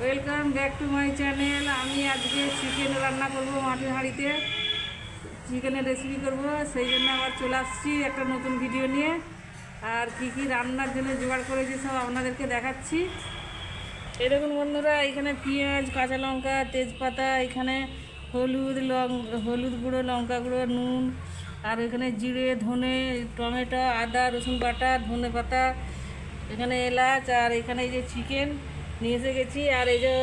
Welcome back to my channel. আমি আজকে chicken রান্না করব, মাটির হাঁড়িতে চিকেনের রেসিপি করব। সেই জন্য আবার চলে আসছি একটা নতুন ভিডিও নিয়ে। আর কি কি রান্নার জন্য জোগাড় করেছি সব আপনাদেরকে দেখাচ্ছি। এই দেখুন বন্ধুরা, এখানে পেঁয়াজ, কাঁচা লঙ্কা, তেজপাতা, এখানে হলুদ গুঁড়ো, লঙ্কা গুঁড়ো, নুন, আর এখানে জিরে, ধনে, টমেটো, আদা, রসুন বাটা, ধনে পাতা, এখানে এলাচ, আর এখানে এই যে চিকেন নিয়ে এসে গেছি। আর এই যে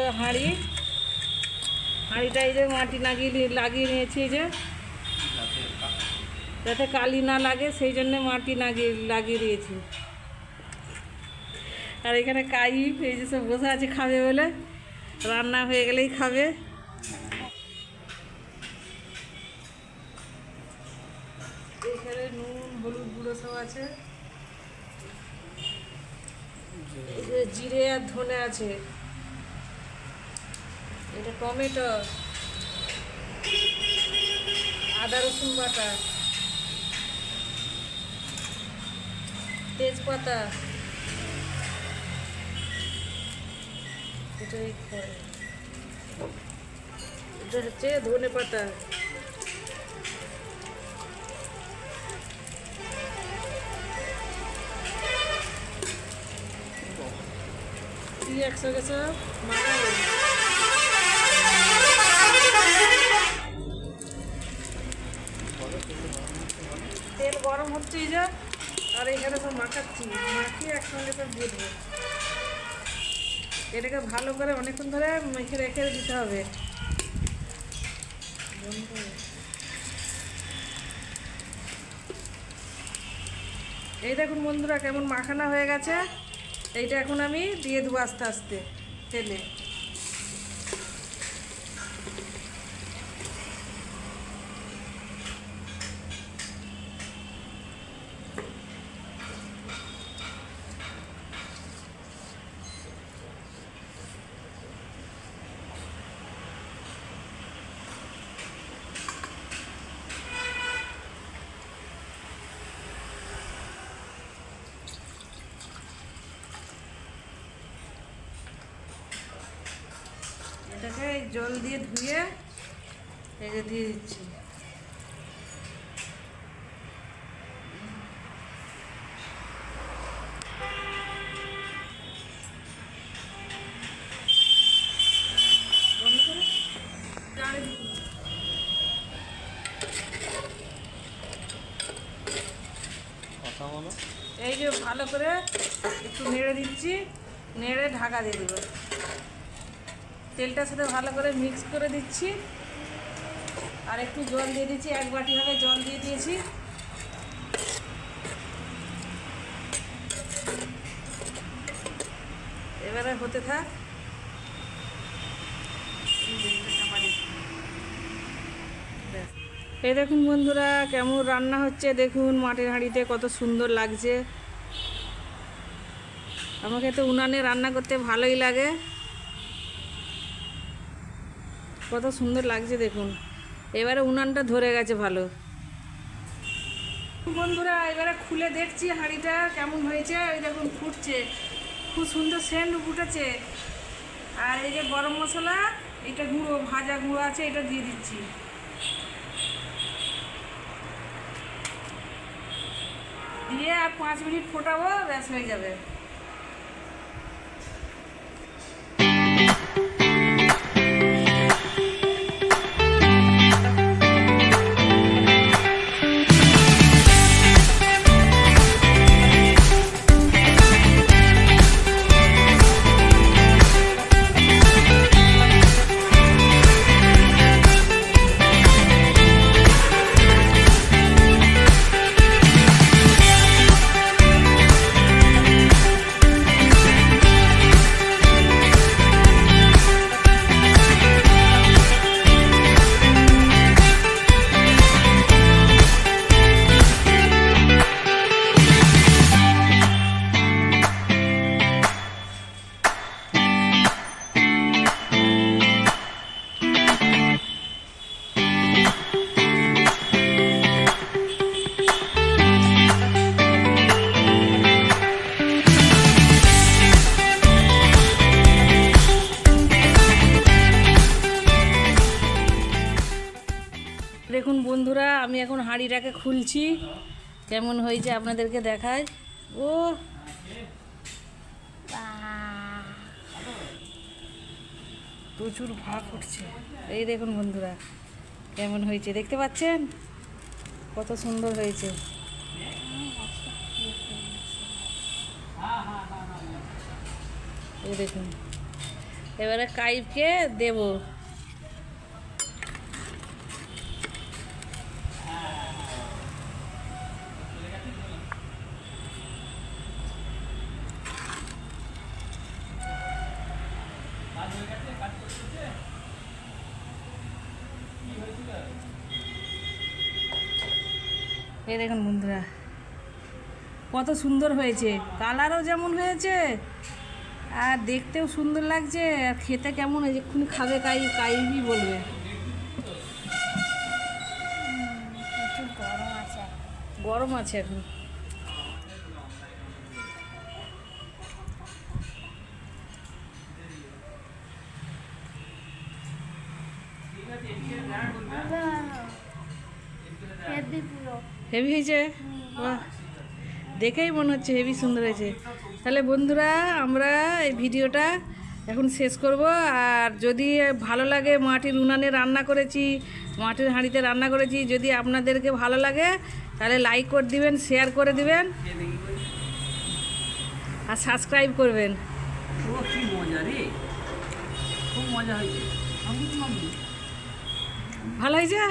হাঁড়িটা এই যে মাটি লাগিয়ে নিয়েছি, এই যে যাতে কালি না লাগে সেই জন্য মাটি লাগিয়ে দিয়েছি। আর এখানে কাইফ এই যে সব বসে আছে খাবে বলে, রান্না হয়ে গেলেই খাবে। এখানে নুন, হলুদ গুঁড়ো সব আছে, এই যে জিরে আর ধনে আছে, এটা টমেটো, আদা রসুন বাটা, তেজপাতা, এটা হচ্ছে ধনে পাতা, একসাথে সব মাখাবো। তেল গরম হচ্ছে এই যে, আর এখানে সব মাখাচ্ছি, মাখিয়ে একসঙ্গে সব দিয়ে দেবো। এটাকে ভালো করে অনেকক্ষণ ধরে মেখে রেখে দিতে হবে। এই দেখুন বন্ধুরা কেমন মাখানা হয়ে গেছে। এইটা এখন আমি দিয়ে দেবো আস্তে আস্তে তেলে। এটাকে জল দিয়ে ধুয়ে এই দিয়ে দিচ্ছি। এই যে ভালো করে একটু নেড়ে দিচ্ছি, নেড়ে ঢাকা দিয়ে দেবো। তেলটার সাথে ভালো করে মিক্স করে দিচ্ছি, আর একটু জল দিয়ে দিচ্ছি, 1 বাটি হবে জল দিয়ে দিয়েছি। এবারে হতে থাক। এই দেখুন বন্ধুরা কেমন রান্না হচ্ছে, দেখুন মাটির হাঁড়িতে কত সুন্দর লাগছে। আমাকে তো উনানে রান্না করতে ভালোই লাগে, কত সুন্দর লাগছে দেখুন। এবারে উনানটা ধরে গেছে ভালো। বন্ধুরা এবারে খুলে দেখছি হাঁড়িটা কেমন হয়েছে। এই দেখুন ফুটছে, খুব সুন্দর সেন্ট ফুটেছে। আর এই যে গরম মশলা, এটা গুঁড়ো, ভাজা গুঁড়ো আছে, এটা দিয়ে দিচ্ছি। দিয়ে আর 5 মিনিট ফোটাবো, ব্যাস হয়ে যাবে। হাঁড়িটাকে খুলছি, কেমন হয়েছে আপনাদেরকে দেখায়। ও প্রচুর ভাপ উঠছে। এই দেখুন বন্ধুরা কেমন হয়েছে, দেখতে পাচ্ছেন কত সুন্দর হয়েছে। এই দেখুন, এবারে কাইফকে দেব। এই দেখুন বন্ধুরা কত সুন্দর হয়েছে, কালারও যেমন হয়েছে আর দেখতেও সুন্দর লাগছে, আর খেতে কেমন হয়েছে এক্ষুনি খাবে কাইবই বলবে। গরম আছে এখন। হেভি হয়েছে, বাহ, দেখেই মনে হচ্ছে হেভি সুন্দর হয়েছে। তাহলে বন্ধুরা আমরা এই ভিডিওটা এখন শেষ করব। আর যদি ভালো লাগে, মাটির উনানে রান্না করেছি, মাটির হাঁড়িতে রান্না করেছি, যদি আপনাদেরকে ভালো লাগে তাহলে লাইক করে দিবেন, শেয়ার করে দিবেন আর সাবস্ক্রাইব করবেন। কি মজা রে, খুব মজা হয়েছে। ভালো হয়েছে।